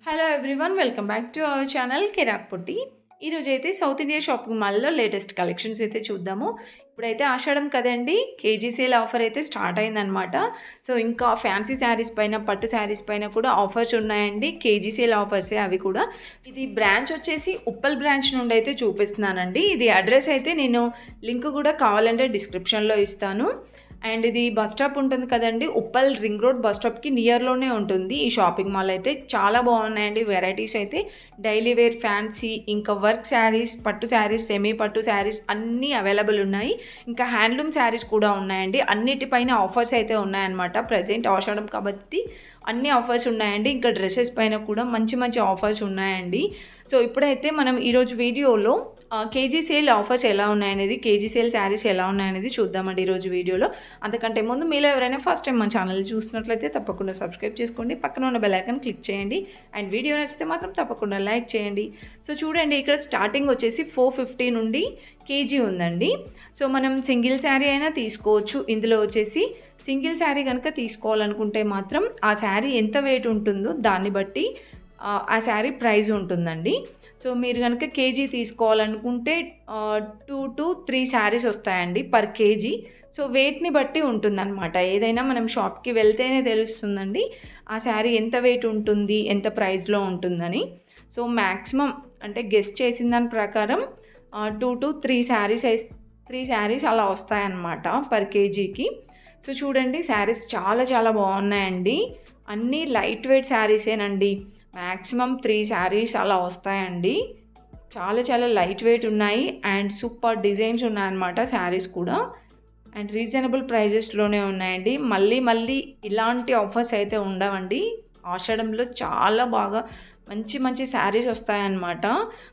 Hello everyone, welcome back to our channel Kirak Putti. ఈరోజు అయితే south India shopping మాల్లో latest collections అయితే చూద్దాము. ఇప్పుడైతే ఆషాఢం కదండి, కేజీ సేల్ ఆఫర్ అయితే స్టార్ట్ అయిందనమాట. సో ఇంకా ఫ్యాన్సీ శారీస్ పైన, పట్టు శారీస్ పైన కూడా ఆఫర్స్ ఉన్నాయండి. కేజీ సేల్ ఆఫర్సే అవి కూడా. ఇది బ్రాంచ్ వచ్చేసి ఉప్పల్ బ్రాంచ్ నుండి అయితే చూపిస్తున్నానండి. ఇది అడ్రస్ అయితే నేను లింక్ కూడా కావాలంటే డిస్క్రిప్షన్లో ఇస్తాను. అండ్ ఇది బస్ స్టాప్ ఉంటుంది కదండి, ఉప్పల్ రింగ్ రోడ్ బస్ స్టాప్కి నియర్లోనే ఉంటుంది ఈ షాపింగ్ మాల్. అయితే చాలా బాగున్నాయండి వెరైటీస్ అయితే. డైలీ వేర్, ఫ్యాన్సీ, ఇంకా వర్క్ శారీస్, పట్టు శారీస్, సెమీ పట్టు శారీస్ అన్నీ అవైలబుల్ ఉన్నాయి. ఇంకా హ్యాండ్లూమ్ శారీస్ కూడా ఉన్నాయండి. అన్నిటిపైన ఆఫర్స్ అయితే ఉన్నాయన్నమాట. ప్రజెంట్ ఆషాఢం కాబట్టి అన్ని ఆఫర్స్ ఉన్నాయండి. ఇంకా డ్రెస్సెస్ పైన కూడా మంచి మంచి ఆఫర్స్ ఉన్నాయండి. సో ఇప్పుడైతే మనం ఈరోజు వీడియోలో కేజీ సేల్ ఆఫర్స్ ఎలా ఉన్నాయనేది, కేజీ సేల్ శారీస్ ఎలా ఉన్నాయనేది చూద్దామండి ఈరోజు వీడియోలో. అంతకంటే ముందు మీలో ఎవరైనా ఫస్ట్ టైం మన ఛానల్ చూసినట్లయితే తప్పకుండా సబ్స్క్రైబ్ చేసుకోండి, పక్కన ఉన్న బెల్ ఐకాన్ క్లిక్ చేయండి. అండ్ వీడియో నచ్చితే మాత్రం తప్పకుండా లైక్ చేయండి. సో చూడండి, ఇక్కడ స్టార్టింగ్ వచ్చేసి 450 నుండి కేజీ ఉందండి. సో మనం సింగిల్ శారీ అయినా తీసుకోవచ్చు. ఇందులో వచ్చేసి సింగిల్ శారీ కనుక తీసుకోవాలనుకుంటే మాత్రం ఆ శారీ ఎంత వెయిట్ ఉంటుందో దాన్ని బట్టి ఆ శారీ ప్రైస్ ఉంటుందండి. సో మీరు కనుక కేజీ తీసుకోవాలనుకుంటే 2 to 3 శారీస్ వస్తాయండి పర్ కేజీ. సో వెయిట్ని బట్టి ఉంటుందన్నమాట. ఏదైనా మనం షాప్కి వెళ్తేనే తెలుస్తుందండి ఆ శారీ ఎంత వెయిట్ ఉంటుంది, ఎంత ప్రైస్లో ఉంటుందని. సో మ్యాక్సిమం అంటే గెస్ చేసిన దాని ప్రకారం 2 to 3 శారీస్ అలా వస్తాయన్నమాట పర్ కేజీకి. సో చూడండి, శారీస్ చాలా చాలా బాగున్నాయండి. అన్నీ లైట్ వెయిట్ శారీసేనండి. మ్యాక్సిమం 3 శారీస్ అలా వస్తాయండి. చాలా చాలా లైట్ వెయిట్ ఉన్నాయి అండ్ సూపర్ డిజైన్స్ ఉన్నాయన్నమాట శారీస్ కూడా. అండ్ రీజనబుల్ ప్రైజెస్లోనే ఉన్నాయండి. మళ్ళీ మళ్ళీ ఇలాంటి ఆఫర్స్ అయితే ఉండవండి. ఆషాఢంలో చాలా బాగా మంచి మంచి శారీస్ వస్తాయన్నమాట.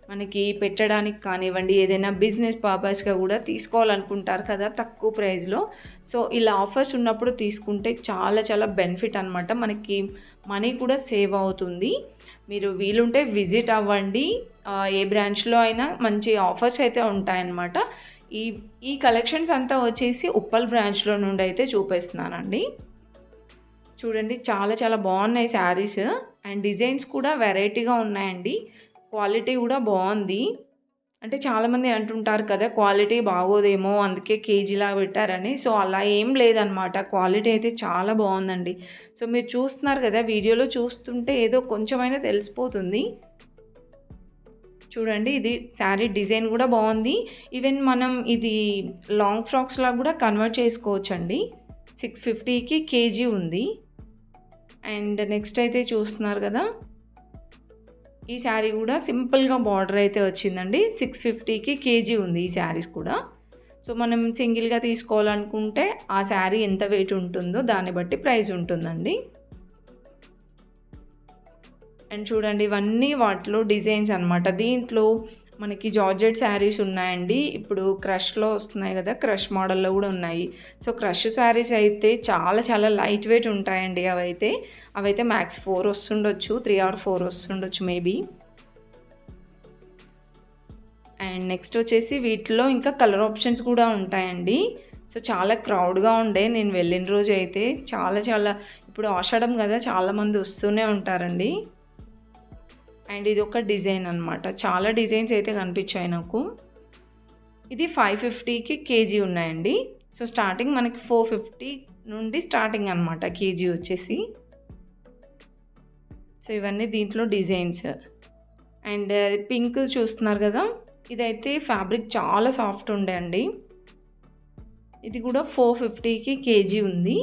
మనకి పెట్టడానికి కానివ్వండి, ఏదైనా బిజినెస్ పర్పస్గా కూడా తీసుకోవాలనుకుంటారు కదా తక్కువ ప్రైస్లో. సో ఇలా ఆఫర్స్ ఉన్నప్పుడు తీసుకుంటే చాలా చాలా బెనిఫిట్ అనమాట. మనకి మనీ కూడా సేవ్ అవుతుంది. మీరు వీలుంటే విజిట్ అవ్వండి. ఏ బ్రాంచ్లో అయినా మంచి ఆఫర్స్ అయితే ఉంటాయన్నమాట. ఈ కలెక్షన్స్ అంతా వచ్చేసి ఉప్పల్ బ్రాంచ్లో నుండి అయితే చూపిస్తున్నానండి. చూడండి, చాలా చాలా బాగున్నాయి శారీస్ అండ్ డిజైన్స్ కూడా వెరైటీగా ఉన్నాయండి. క్వాలిటీ కూడా బాగుంది. అంటే చాలామంది అంటుంటారు కదా క్వాలిటీ బాగోదేమో అందుకే కేజీలా పెట్టారని. సో అలా ఏం లేదనమాట. క్వాలిటీ అయితే చాలా బాగుందండి. సో మీరు చూస్తున్నారు కదా, వీడియోలో చూస్తుంటే ఏదో కొంచెమైనా తెలిసిపోతుంది. చూడండి, ఇది శారీ డిజైన్ కూడా బాగుంది. ఈవెన్ మనం ఇది లాంగ్ ఫ్రాక్స్లా కూడా కన్వర్ట్ చేసుకోవచ్చండి. 650కి కేజీ ఉంది. అండ్ నెక్స్ట్ అయితే చూస్తున్నారు కదా, ఈ శారీ కూడా సింపుల్గా బార్డర్ అయితే వచ్చిందండి. 650కి కేజీ ఉంది ఈ శారీస్ కూడా. సో మనం సింగిల్గా తీసుకోవాలనుకుంటే ఆ శారీ ఎంత వెయిట్ ఉంటుందో దాన్ని బట్టి ప్రైస్ ఉంటుందండి. అండ్ చూడండి, ఇవన్నీ వాటిలో డిజైన్స్ అనమాట. దీంట్లో మనకి జార్జెట్ శారీస్ ఉన్నాయండి. ఇప్పుడు క్రష్లో వస్తున్నాయి కదా, క్రష్ మోడల్లో కూడా ఉన్నాయి. సో క్రష్ శారీస్ అయితే చాలా చాలా లైట్ వెయిట్ ఉంటాయండి. అవైతే మ్యాక్స్ 4 వస్తుండొచ్చు, 3 or 4 వస్తుండొచ్చు మేబీ. అండ్ నెక్స్ట్ వచ్చేసి వీటిలో ఇంకా కలర్ ఆప్షన్స్ కూడా ఉంటాయండి. సో చాలా క్రౌడ్గా ఉండే నేను వెళ్ళిన రోజు అయితే. చాలా చాలా ఇప్పుడు ఆషాఢం కదా, చాలామంది వస్తూనే ఉంటారండి. అండ్ ఇది ఒక డిజైన్ అనమాట. చాలా డిజైన్స్ అయితే కనిపించాయి నాకు. ఇది 550కి కేజీ ఉన్నాయండి. సో స్టార్టింగ్ మనకి 450 నుండి స్టార్టింగ్ అనమాట కేజీ వచ్చేసి. సో ఇవన్నీ దీంట్లో డిజైన్స్. అండ్ పింక్ చూస్తున్నారు కదా, ఇదైతే ఫ్యాబ్రిక్ చాలా సాఫ్ట్ ఉండే అండి. ఇది కూడా 450కి కేజీ ఉంది.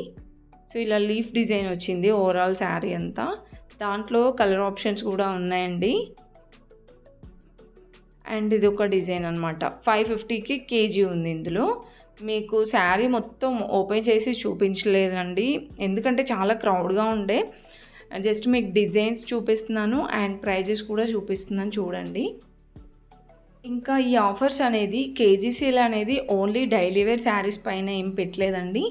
సో ఇలా లీఫ్ డిజైన్ వచ్చింది ఓవరాల్ శారీ అంతా. దాంట్లో కలర్ ఆప్షన్స్ కూడా ఉన్నాయండి. అండ్ ఇది ఒక డిజైన్ అనమాట. 550కి కేజీ ఉంది. ఇందులో మీకు శారీ మొత్తం ఓపెన్ చేసి చూపించలేదండి, ఎందుకంటే చాలా క్రౌడ్గా ఉండే. జస్ట్ మీకు డిజైన్స్ చూపిస్తున్నాను అండ్ ప్రైజెస్ కూడా చూపిస్తున్నాను చూడండి. ఇంకా ఈ ఆఫర్స్ అనేది, కేజీ సేల్ అనేది ఓన్లీ డైలీ వేర్ శారీస్ పైన ఏం పెట్టలేదండి.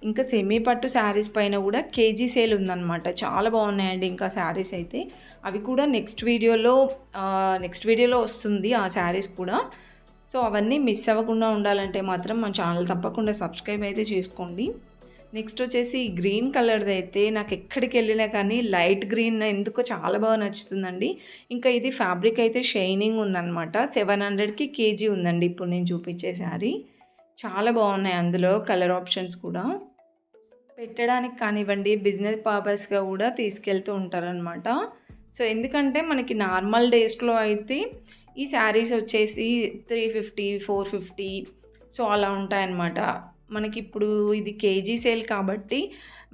ఇంకా సెమీ పట్టు శారీస్ పైన కూడా కేజీ సేల్ ఉందన్నమాట. చాలా బాగున్నాయండి ఇంకా శారీస్ అయితే. అవి కూడా నెక్స్ట్ వీడియోలో వస్తుంది ఆ శారీస్ కూడా. సో అవన్నీ మిస్ అవ్వకుండా ఉండాలంటే మాత్రం మన ఛానల్ తప్పకుండా సబ్స్క్రైబ్ అయితే చేసుకోండి. నెక్స్ట్ వచ్చేసి ఈ గ్రీన్ కలర్‌దైతే నాకెక్కడికెళ్ళినా కానీ లైట్ గ్రీన్ ఎందుకో చాలా బాగా నచ్చుతుందండి. ఇంకా ఇది ఫ్యాబ్రిక్ అయితే షైనింగ్ ఉందనమాట. 700కి కేజీ ఉందండి ఇప్పుడు నేను చూపించే శారీ. చాలా బాగున్నాయి అందులో కలర్ ఆప్షన్స్ కూడా. పెట్టడానికి కానివ్వండి, బిజినెస్ పర్పస్‌గా కూడా తీసుకెళ్తూ ఉంటారనమాట. సో, ఎందుకంటే మనకి నార్మల్ డేస్‌లో అయితే ఈ శారీస్ వచ్చేసి 350, 450 సో, అలా ఉంటాయన్నమాట. మనకిప్పుడు ఇది కేజీ సేల్ కాబట్టి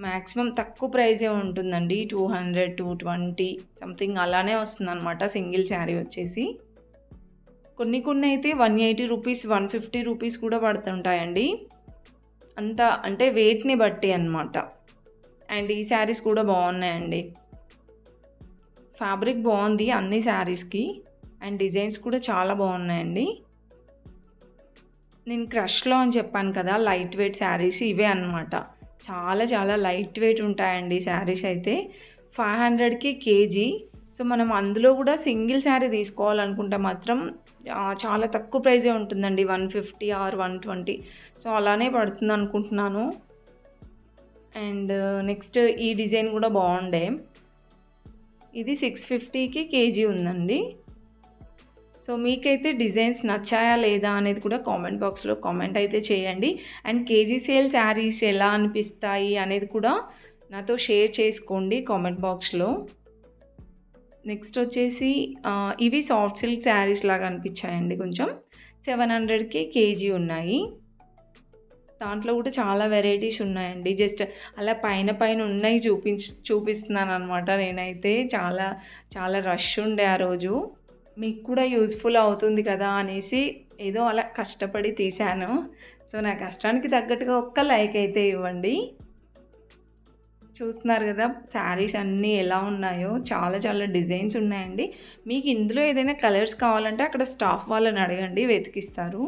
మాక్సిమం తక్కువ ప్రైజే ఉంటుందండి. 200, 220 సంథింగ్ అలానే వస్తుందన్నమాట సింగిల్ శారీ వచ్చేసి. కొన్ని అయితే 180 రూపీస్, 150 రూపీస్ కూడా పడుతుంటాయండి. అంత అంటే వెయిట్‌ని బట్టి అన్నమాట. అండ్ ఈ శారీస్ కూడా బాగున్నాయండి. ఫ్యాబ్రిక్ బాగుంది అన్ని శారీస్‌కి. అండ్ డిజైన్స్ కూడా చాలా బాగున్నాయండి. నేను క్రష్‌లో అని చెప్పాను కదా! లైట్ వెయిట్ శారీస్ ఇవే అన్నమాట. చాలా లైట్ వెయిట్ ఉంటాయండి శారీస్ అయితే. 500కి కేజీ. సో, మనం అందులో కూడా సింగిల్ శారీ తీసుకోవాలనుకుంటే మాత్రం చాలా తక్కువ ప్రైజే ఉంటుందండి. 150 ఆర్ 120 సో, అలానే పడుతుందనుకుంటున్నాను. అండ్ నెక్స్ట్ ఈ డిజైన్ కూడా బాగుండే. ఇది 650కి కేజీ ఉందండి. సో, మీకైతే డిజైన్స్ నచ్చాయా లేదా అనేది కూడా కామెంట్ బాక్స్‌లో కామెంట్ అయితే చేయండి. అండ్ కేజీ సేల్ శారీస్ ఎలా అనిపిస్తాయి అనేది కూడా నాతో షేర్ చేసుకోండి కామెంట్ బాక్స్‌లో. నెక్స్ట్ వచ్చేసి ఇవి సాఫ్ట్ సిల్క్ శారీస్ లాగా అనిపించాయండి కొంచెం. 700కి కేజీ ఉన్నాయి. దాంట్లో కూడా చాలా వెరైటీస్ ఉన్నాయండి. జస్ట్ అలా పైన ఉన్నాయి చూపిస్తున్నాననమాట నేనైతే. చాలా రష్ ఉండే ఆ రోజు. మీకు కూడా యూజ్‌ఫుల్ అవుతుంది కదా అనేసి ఏదో అలా కష్టపడి తీశాను. సో, నా కష్టానికి తగ్గట్టుగా ఒక్క లైక్ అయితే ఇవ్వండి. చూస్తున్నారు కదా! శారీస్ అన్నీ ఎలా ఉన్నాయో చాలా డిజైన్స్ ఉన్నాయండి. మీకు ఇందులో ఏదైనా కలర్స్ కావాలంటే అక్కడ స్టాఫ్ వాళ్ళని అడగండి వెతికిస్తారు.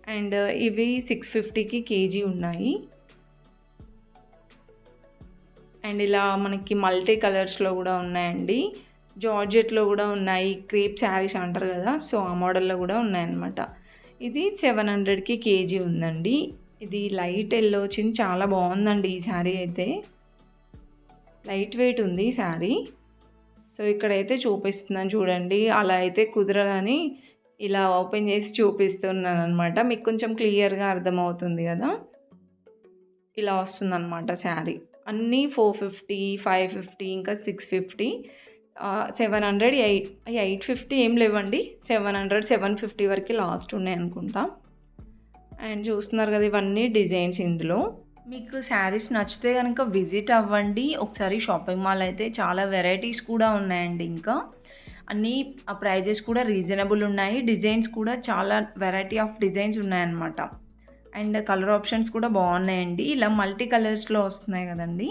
అండ్ ఇవి 650కి కేజీ ఉన్నాయి. అండ్ ఇలా మనకి మల్టీ కలర్స్‌లో కూడా ఉన్నాయండి. జార్జెట్‌లో కూడా ఉన్నాయి. క్రేప్ శారీస్ అంటారు కదా! సో, ఆ మోడల్‌లో కూడా ఉన్నాయన్నమాట. ఇది 700కి కేజీ ఉందండి. ఇది లైట్ యెల్లో వచ్చింది. చాలా బాగుందండి ఈ శారీ అయితే. లైట్ వెయిట్ ఉంది శారీ. సో, ఇక్కడైతే చూపిస్తున్నాను చూడండి. అలా అయితే కుదరదని ఇలా ఓపెన్ చేసి చూపిస్తున్నాననమాట. మీకు కొంచెం క్లియర్‌గా అర్థమవుతుంది కదా! ఇలా వస్తుందనమాట శారీ. అన్నీ 450, 550 ఇంకా 650 700, 850 ఏం లేవండి. 700, 750 వరకే లాస్ట్ ఉన్నాయనుకుంటా. అండ్ చూస్తున్నారు కదా! ఇవన్నీ డిజైన్స్ ఇందులో. మీకు శారీస్ నచ్చితే గనుక విజిట్ అవ్వండి. ఒకసారి షాపింగ్ మాల్ అయితే చాలా వెరైటీస్ కూడా ఉన్నాయండి ఇంకా. అన్నీ ప్రైజెస్ కూడా రీజనబుల్ ఉన్నాయి. డిజైన్స్ కూడా చాలా వెరైటీ ఆఫ్ డిజైన్స్ ఉన్నాయన్నమాట. అండ్ కలర్ ఆప్షన్స్ కూడా బాగున్నాయండి. ఇలా మల్టీ కలర్స్‌లో వస్తున్నాయి కదండీ!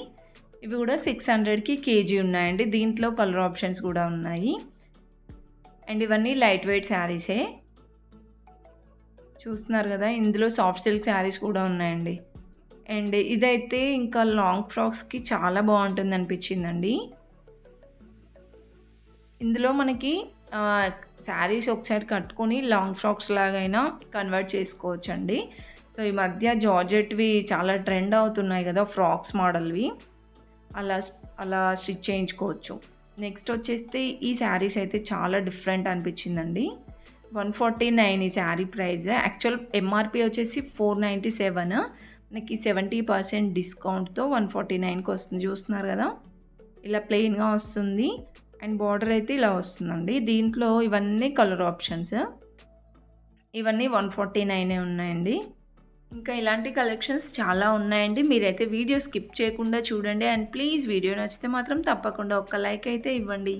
ఇవి కూడా 600కి కేజీ ఉన్నాయండి. దీంట్లో కలర్ ఆప్షన్స్ కూడా ఉన్నాయి. అండ్ ఇవన్నీ లైట్ వెయిట్ శారీసే. చూస్తున్నారు కదా! ఇందులో సాఫ్ట్ సిల్క్ శారీస్ కూడా ఉన్నాయండి. అండ్ ఇదైతే ఇంకా లాంగ్ ఫ్రాక్స్‌కి చాలా బాగుంటుంది అనిపించిందండి. ఇందులో మనకి శారీస్ ఒకసారి కట్టుకొని లాంగ్ ఫ్రాక్స్ లాగైనా కన్వర్ట్ చేసుకోవచ్చండి. సో, ఈ మధ్య జార్జెట్‌వి చాలా ట్రెండ్ అవుతున్నాయి కదా! ఫ్రాక్స్ మోడల్‌వి. అలా స్టిచ్ చేయించుకోవచ్చు. నెక్స్ట్ వచ్చేస్తే ఈ శారీస్ అయితే చాలా డిఫరెంట్ అనిపించిందండి. 149 ఈ శారీ ప్రైస్. యాక్చువల్ ఎంఆర్‌పీ వచ్చేసి 497. మనకి 70% డిస్కౌంట్‌తో 149కి వస్తుంది. చూస్తున్నారు కదా! ఇలా ప్లెయిన్‌గా వస్తుంది. అండ్ బార్డర్ అయితే ఇలా వస్తుందండి. దీంట్లో ఇవన్నీ కలర్ ఆప్షన్స్. ఇవన్నీ 149 ఉన్నాయండి. ఇంకా ఇలాంటి కలెక్షన్స్ చాలా ఉన్నాయండి. మీరైతే వీడియో స్కిప్ చేయకుండా చూడండి. అండ్ ప్లీజ్ వీడియో నచ్చితే మాత్రం తప్పకుండా ఒక్క లైక్ అయితే ఇవ్వండి.